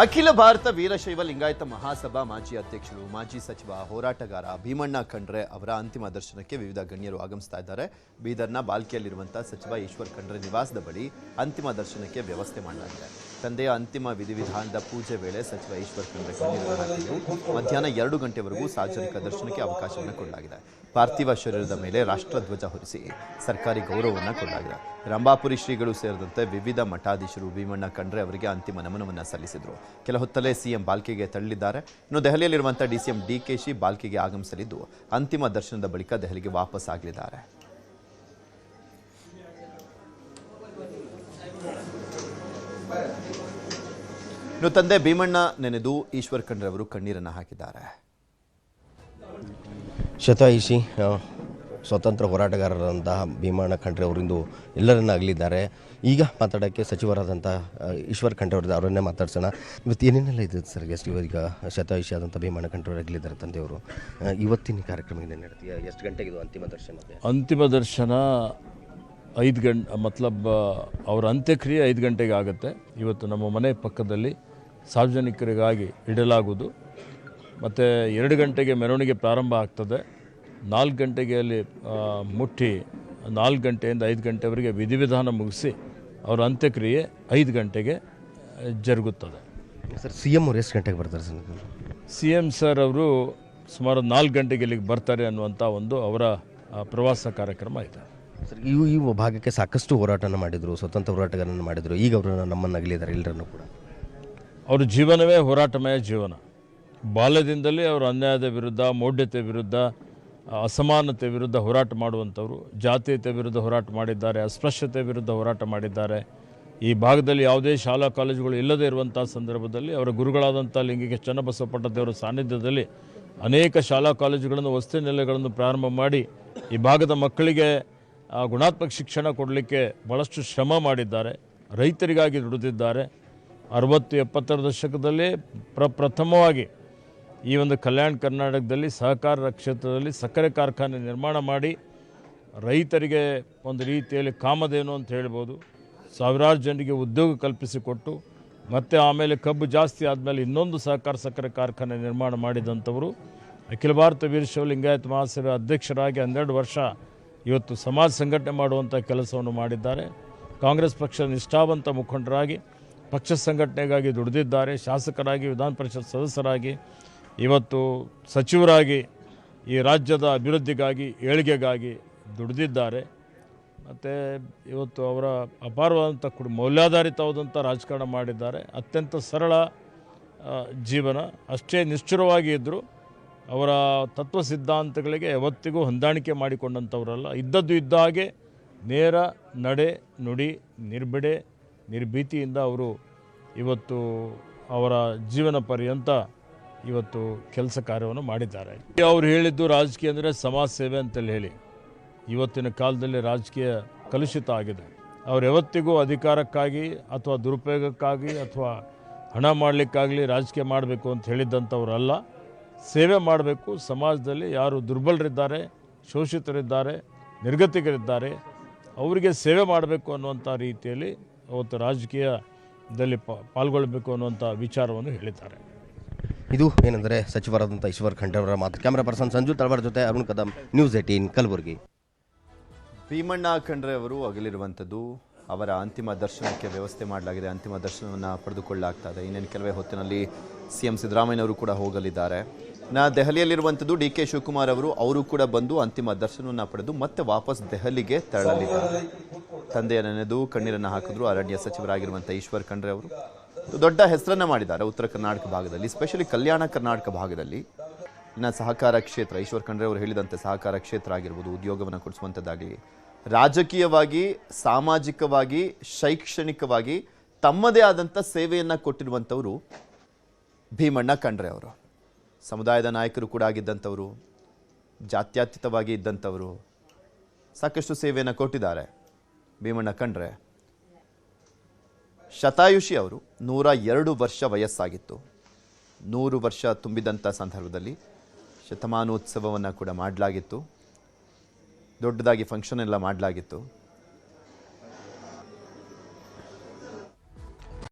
ಅಖಿಲ ಭಾರತ ವೀರಶೈವ ಲಿಂಗಾಯತ ಮಹಾಸಭಾ ಮಾಜಿ ಅಧ್ಯಕ್ಷರು ಮಾಜಿ ಸಚಿವ ಹೋರಾಟಗಾರ ಭೀಮಣ್ಣ ಖಂಡ್ರೆ ಅವರ ಅಂತಿಮ ದರ್ಶನಕ್ಕೆ ವಿವಿಧ ಗಣ್ಯರು ಆಗಮಿಸ್ತಾ ಇದ್ದಾರೆ. ಬೀದರ್ನ ಬಾಲ್ಕಿಯಲ್ಲಿರುವಂತಹ ಸಚಿವ ಈಶ್ವರ್ ಖಂಡ್ರೆ ನಿವಾಸದ ಬಳಿ ಅಂತಿಮ ದರ್ಶನಕ್ಕೆ ವ್ಯವಸ್ಥೆ ಮಾಡಲಾಗಿದೆ. ತಂದೆಯ ಅಂತಿಮ ವಿಧಿವಿಧಾನದ ಪೂಜೆ ವೇಳೆ ಸಚಿವ ಈಶ್ವರ್ ಖಂಡ್ರೆ ಕಣ್ಣೀರನ್ನು ಹಾಕಿದ್ದು ಮಧ್ಯಾಹ್ನ 2 ಗಂಟೆವರೆಗೂ ಸಾರ್ವಜನಿಕ ದರ್ಶನಕ್ಕೆ ಅವಕಾಶವನ್ನು ಕೊಡಲಾಗಿದೆ. ಪಾರ್ಥಿವ ಶರೀರದ ಮೇಲೆ ರಾಷ್ಟ್ರಧ್ವಜ ಹೊರಿಸಿ ಸರ್ಕಾರಿ ಗೌರವವನ್ನು ಕೊಡಲಾಗಿದೆ. ರಂಭಾಪುರಿ ಶ್ರೀಗಳು ಸೇರಿದಂತೆ ವಿವಿಧ ಮಠಾಧೀಶರು ಭೀಮಣ್ಣ ಖಂಡ್ರೆ ಅವರಿಗೆ ಅಂತಿಮ ನಮನವನ್ನು ಸಲ್ಲಿಸಿದರು. ಕೆಲ ಹೊತ್ತಲ್ಲೇ ಸಿಎಂ ಬಾಲ್ಕಿಗೆ ತೆರಳಿದ್ದಾರೆ. ಇನ್ನು ದೆಹಲಿಯಲ್ಲಿರುವಂತಹ ಡಿಸಿಎಂ ಡಿಕೆಶಿ ಬಾಲ್ಕಿಗೆ ಆಗಮಿಸಲಿದ್ದು ಅಂತಿಮ ದರ್ಶನದ ಬಳಿಕ ದೆಹಲಿಗೆ ವಾಪಸ್ ಆಗಲಿದ್ದಾರೆ. ಇನ್ನು ತಂದೆ ಭೀಮಣ್ಣ ನೆನೆದು ಈಶ್ವರ್ ಖಂಡ್ರೆ ಅವರು ಕಣ್ಣೀರನ್ನು ಹಾಕಿದ್ದಾರೆ. ಶತಾಯುಷಿ ಸ್ವತಂತ್ರ ಹೋರಾಟಗಾರರಾದಂತಹ ಭೀಮಣ್ಣ ಖಂಡ್ರೆ ಅವರಿಂದು ಎಲ್ಲರನ್ನ ಅಗಲಿದ್ದಾರೆ. ಈಗ ಮಾತಾಡೋಕ್ಕೆ ಸಚಿವರಾದಂಥ ಈಶ್ವರ್ ಖಂಡ್ರೆ ಅವರನ್ನೇ ಮಾತಾಡ್ಸೋಣ. ಇವತ್ತು ಏನೇನೆಲ್ಲ ಇದೆ ಸರ್ ಗೆಸ್ಟ್? ಈಗ ಶತಾಯುಷಿ ಆದಂಥ ಭೀಮಣ್ಣ ಖಂಡ್ರೆ ಅವರು ಅಗಲಿದ್ದಾರೆ ತಂದೆಯವರು. ಇವತ್ತಿನ ಕಾರ್ಯಕ್ರಮ ಏನೇನು ನಡೆಯುತ್ತೆ? ಎಷ್ಟು ಗಂಟೆಗೆ ಇದು ಅಂತಿಮ ದರ್ಶನ? ಅಂತಿಮ ದರ್ಶನ 5 ಗಂಟೆ ಮತ್ಲಬ್ ಅವರ ಅಂತ್ಯಕ್ರಿಯೆ 5 ಗಂಟೆಗೆ ಆಗುತ್ತೆ. ಇವತ್ತು ನಮ್ಮ ಮನೆ ಪಕ್ಕದಲ್ಲಿ ಸಾರ್ವಜನಿಕರಿಗಾಗಿ ಇಡಲಾಗುವುದು. ಮತ್ತು 2 ಗಂಟೆಗೆ ಮೆರವಣಿಗೆ ಪ್ರಾರಂಭ ಆಗ್ತದೆ. 4 ಗಂಟೆಗೆ ಅಲ್ಲಿ ಮುಟ್ಟಿ 4 ಗಂಟೆಯಿಂದ 5 ಗಂಟೆವರೆಗೆ ವಿಧಿವಿಧಾನ ಮುಗಿಸಿ ಅವರ ಅಂತ್ಯಕ್ರಿಯೆ 5 ಗಂಟೆಗೆ ಜರುಗುತ್ತದೆ. ಸರ್ ಸಿಎಂ ಅವರು ಎಷ್ಟು ಗಂಟೆಗೆ ಬರ್ತಾರೆ ಸರ್? ಸಿಎಂ ಸರ್ ಅವರು ಸುಮಾರು 4 ಗಂಟೆಗೆ ಇಲ್ಲಿಗೆ ಬರ್ತಾರೆ ಅನ್ನುವಂಥ ಒಂದು ಅವರ ಪ್ರವಾಸ ಕಾರ್ಯಕ್ರಮ ಇದೆ. ಸರ್ ಈ ಭಾಗಕ್ಕೆ ಸಾಕಷ್ಟು ಹೋರಾಟನ ಮಾಡಿದರು, ಸ್ವತಂತ್ರ ಹೋರಾಟಗಾರನ ಮಾಡಿದರು. ಈಗ ಅವರು ನಮ್ಮನ್ನು ಅಗಲಿದ್ದಾರೆ ಎಲ್ಲರನ್ನೂ ಕೂಡ. ಅವ್ರ ಜೀವನವೇ ಹೋರಾಟಮಯ ಜೀವನ. ಬಾಲ್ಯದಿಂದಲೇ ಅವರು ಅನ್ಯಾಯದ ವಿರುದ್ಧ, ಮೌಢ್ಯತೆ ವಿರುದ್ಧ, ಅಸಮಾನತೆ ವಿರುದ್ಧ ಹೋರಾಟ ಮಾಡುವಂಥವ್ರು. ಜಾತೀಯತೆ ವಿರುದ್ಧ ಹೋರಾಟ ಮಾಡಿದ್ದಾರೆ, ಅಸ್ಪೃಶ್ಯತೆ ವಿರುದ್ಧ ಹೋರಾಟ ಮಾಡಿದ್ದಾರೆ. ಈ ಭಾಗದಲ್ಲಿ ಯಾವುದೇ ಶಾಲಾ ಕಾಲೇಜುಗಳು ಇಲ್ಲದೇ ಇರುವಂಥ ಸಂದರ್ಭದಲ್ಲಿ ಅವರ ಗುರುಗಳಾದಂಥ ಲಿಂಗಿಕೆ ಚನ್ನಬಸವ ಪಟ್ಟದೇವರ ಸಾನ್ನಿಧ್ಯದಲ್ಲಿ ಅನೇಕ ಶಾಲಾ ಕಾಲೇಜುಗಳನ್ನು, ವಸತಿ ನಿಲಯಗಳನ್ನು ಪ್ರಾರಂಭ ಮಾಡಿ ಈ ಭಾಗದ ಮಕ್ಕಳಿಗೆ ಗುಣಾತ್ಮಕ ಶಿಕ್ಷಣ ಕೊಡಲಿಕ್ಕೆ ಭಾಳಷ್ಟು ಶ್ರಮ ಮಾಡಿದ್ದಾರೆ. ರೈತರಿಗಾಗಿ ದುಡಿದಿದ್ದಾರೆ. 60-70ರ ದಶಕದಲ್ಲಿ ಪ್ರಥಮವಾಗಿ ಈ ಒಂದು ಕಲ್ಯಾಣ ಕರ್ನಾಟಕದಲ್ಲಿ ಸಹಕಾರ ಕ್ಷೇತ್ರದಲ್ಲಿ ಸಕ್ಕರೆ ಕಾರ್ಖಾನೆ ನಿರ್ಮಾಣ ಮಾಡಿ ರೈತರಿಗೆ ಒಂದು ರೀತಿಯಲ್ಲಿ ಕಾಮಧೇನು ಅಂತ ಹೇಳ್ಬೋದು, ಸಾವಿರಾರು ಜನರಿಗೆ ಉದ್ಯೋಗ ಕಲ್ಪಿಸಿಕೊಟ್ಟು ಮತ್ತು ಆಮೇಲೆ ಕಬ್ಬು ಜಾಸ್ತಿ ಆದಮೇಲೆ ಇನ್ನೊಂದು ಸಹಕಾರ ಸಕ್ಕರೆ ಕಾರ್ಖಾನೆ ನಿರ್ಮಾಣ ಮಾಡಿದಂಥವರು. ಅಖಿಲ ಭಾರತ ವೀರಶೈವ ಲಿಂಗಾಯತ ಮಹಾಸಭೆ ಅಧ್ಯಕ್ಷರಾಗಿ 12 ವರ್ಷ ಇವತ್ತು ಸಮಾಜ ಸಂಘಟನೆ ಮಾಡುವಂಥ ಕೆಲಸವನ್ನು ಮಾಡಿದ್ದಾರೆ. ಕಾಂಗ್ರೆಸ್ ಪಕ್ಷದ ನಿಷ್ಠಾವಂತ ಮುಖಂಡರಾಗಿ ಪಕ್ಷ ಸಂಘಟನೆಗಾಗಿ ದುಡಿದಿದ್ದಾರೆ. ಶಾಸಕರಾಗಿ, ವಿಧಾನ ಪರಿಷತ್ ಸದಸ್ಯರಾಗಿ, ಇವತ್ತು ಸಚಿವರಾಗಿ ಈ ರಾಜ್ಯದ ಅಭಿವೃದ್ಧಿಗಾಗಿ, ಏಳಿಗೆಗಾಗಿ ದುಡಿದಿದ್ದಾರೆ. ಮತ್ತು ಇವತ್ತು ಅವರ ಅಪಾರವಾದಂಥ ಮೌಲ್ಯಾಧಾರಿತವಾದಂಥ ರಾಜಕಾರಣ ಮಾಡಿದ್ದಾರೆ. ಅತ್ಯಂತ ಸರಳ ಜೀವನ, ಅಷ್ಟೇ ನಿಷ್ಠುರವಾಗಿ ಇದ್ದರು. ಅವರ ತತ್ವ ಸಿದ್ಧಾಂತಗಳಿಗೆ ಯಾವತ್ತಿಗೂ ಹೊಂದಾಣಿಕೆ ಮಾಡಿಕೊಂಡಂಥವರಲ್ಲ. ಇದ್ದದ್ದು ಇದ್ದ ಹಾಗೆ ನೇರ ನಡೆ ನುಡಿ, ನಿರ್ಬಿಡೆ ನಿರ್ಭೀತಿಯಿಂದ ಅವರು ಇವತ್ತು ಅವರ ಜೀವನ ಪರ್ಯಂತ ಇವತ್ತು ಕೆಲಸ ಕಾರ್ಯವನ್ನು ಮಾಡಿದ್ದಾರೆ. ಅವರು ಹೇಳಿದ್ದು ರಾಜಕೀಯ ಅಂದರೆ ಸಮಾಜ ಸೇವೆ ಅಂತೇಳಿ ಹೇಳಿ. ಇವತ್ತಿನ ಕಾಲದಲ್ಲಿ ರಾಜಕೀಯ ಕಲುಷಿತ ಆಗಿದೆ. ಅವರು ಯಾವತ್ತಿಗೂ ಅಧಿಕಾರಕ್ಕಾಗಿ ಅಥವಾ ದುರುಪಯೋಗಕ್ಕಾಗಿ ಅಥವಾ ಹಣ ಮಾಡಲಿಕ್ಕಾಗಲಿ ರಾಜಕೀಯ ಮಾಡಬೇಕು ಅಂತ ಹೇಳಿದ್ದಂಥವರಲ್ಲ. ಸೇವೆ ಮಾಡಬೇಕು. ಸಮಾಜದಲ್ಲಿ ಯಾರು ದುರ್ಬಲರಿದ್ದಾರೆ, ಶೋಷಿತರಿದ್ದಾರೆ, ನಿರ್ಗತಿಕರಿದ್ದಾರೆ, ಅವರಿಗೆ ಸೇವೆ ಮಾಡಬೇಕು ಅನ್ನುವಂಥ ರೀತಿಯಲ್ಲಿ ಅವತ್ತು ರಾಜಕೀಯದಲ್ಲಿ ಪಾಲ್ಗೊಳ್ಳಬೇಕು ಅನ್ನುವಂಥ ವಿಚಾರವನ್ನು ಹೇಳಿದ್ದಾರೆ. ಇದು ಏನೆಂದರೆ ಸಚಿವರಾದಂಥ ಈಶ್ವರ್ ಖಂಡ್ರೆ ಅವರ ಮಾತು. ಕ್ಯಾಮರಾ ಪರ್ಸನ್ ಸಂಜು ತಳವಾರ್ ಜೊತೆ ಅರುಣ್ ಕದಂ, ನ್ಯೂಸ್ 18 ಕಲಬುರಗಿ. ಭೀಮಣ್ಣ ಖಂಡ್ರೆ ಅವರು ಅಗಲಿರುವಂಥದ್ದು. ಅವರ ಅಂತಿಮ ದರ್ಶನಕ್ಕೆ ವ್ಯವಸ್ಥೆ ಮಾಡಲಾಗಿದೆ. ಅಂತಿಮ ದರ್ಶನವನ್ನು ಪಡೆದುಕೊಳ್ಳಲಾಗ್ತಾ ಇದೆ. ಇನ್ನೇನು ಕೆಲವೇ ಹೊತ್ತಿನಲ್ಲಿ ಸಿಎಂ ಸಿದ್ದರಾಮಯ್ಯನವರು ಕೂಡ ಹೋಗಲಿದ್ದಾರೆ. ದೆಹಲಿಯಲ್ಲಿರುವಂಥದ್ದು ಡಿಕೆ ಶಿವಕುಮಾರ್ ಅವರು ಕೂಡ ಬಂದು ಅಂತಿಮ ದರ್ಶನವನ್ನು ಪಡೆದು ಮತ್ತೆ ವಾಪಸ್ ದೆಹಲಿಗೆ ತೆರಳಲಿದ್ದಾರೆ. ತಂದೆಯ ನೆನೆದು ಕಣ್ಣೀರನ್ನು ಹಾಕಿದ್ರು ಅರಣ್ಯ ಸಚಿವರಾಗಿರುವಂಥ ಈಶ್ವರ್ ಖಂಡ್ರೆ ಅವರು. ದೊಡ್ಡ ಹೆಸರನ್ನು ಮಾಡಿದ್ದಾರೆ ಉತ್ತರ ಕರ್ನಾಟಕ ಭಾಗದಲ್ಲಿ, ಸ್ಪೆಷಲಿ ಕಲ್ಯಾಣ ಕರ್ನಾಟಕ ಭಾಗದಲ್ಲಿ. ಇನ್ನು ಸಹಕಾರ ಕ್ಷೇತ್ರ, ಈಶ್ವರ್ ಖಂಡ್ರೆ ಅವರು ಹೇಳಿದಂತೆ ಸಹಕಾರ ಕ್ಷೇತ್ರ ಆಗಿರ್ಬೋದು, ಉದ್ಯೋಗವನ್ನು ಕೊಡಿಸುವಂಥದ್ದಾಗಲಿ, ರಾಜಕೀಯವಾಗಿ, ಸಾಮಾಜಿಕವಾಗಿ, ಶೈಕ್ಷಣಿಕವಾಗಿ ತಮ್ಮದೇ ಆದಂಥ ಸೇವೆಯನ್ನು ಕೊಟ್ಟಿರುವಂಥವರು ಭೀಮಣ್ಣ ಖಂಡ್ರೆ ಅವರು. ಸಮುದಾಯದ ನಾಯಕರು ಕೂಡ ಆಗಿದ್ದಂಥವರು, ಜಾತ್ಯತೀತವಾಗಿ ಇದ್ದಂಥವರು, ಸಾಕಷ್ಟು ಸೇವೆಯನ್ನು ಕೊಟ್ಟಿದ್ದಾರೆ ಭೀಮಣ್ಣ ಖಂಡ್ರೆ. ಶತಾಯುಷಿ ಅವರು 102 ವರ್ಷ ವಯಸ್ಸಾಗಿತ್ತು. 100 ವರ್ಷ ತುಂಬಿದಂಥ ಸಂದರ್ಭದಲ್ಲಿ ಶತಮಾನೋತ್ಸವವನ್ನು ಕೂಡ ಮಾಡಲಾಗಿತ್ತು. ದೊಡ್ಡದಾಗಿ ಫಂಕ್ಷನ್ ಎಲ್ಲ ಮಾಡಲಾಗಿತ್ತು.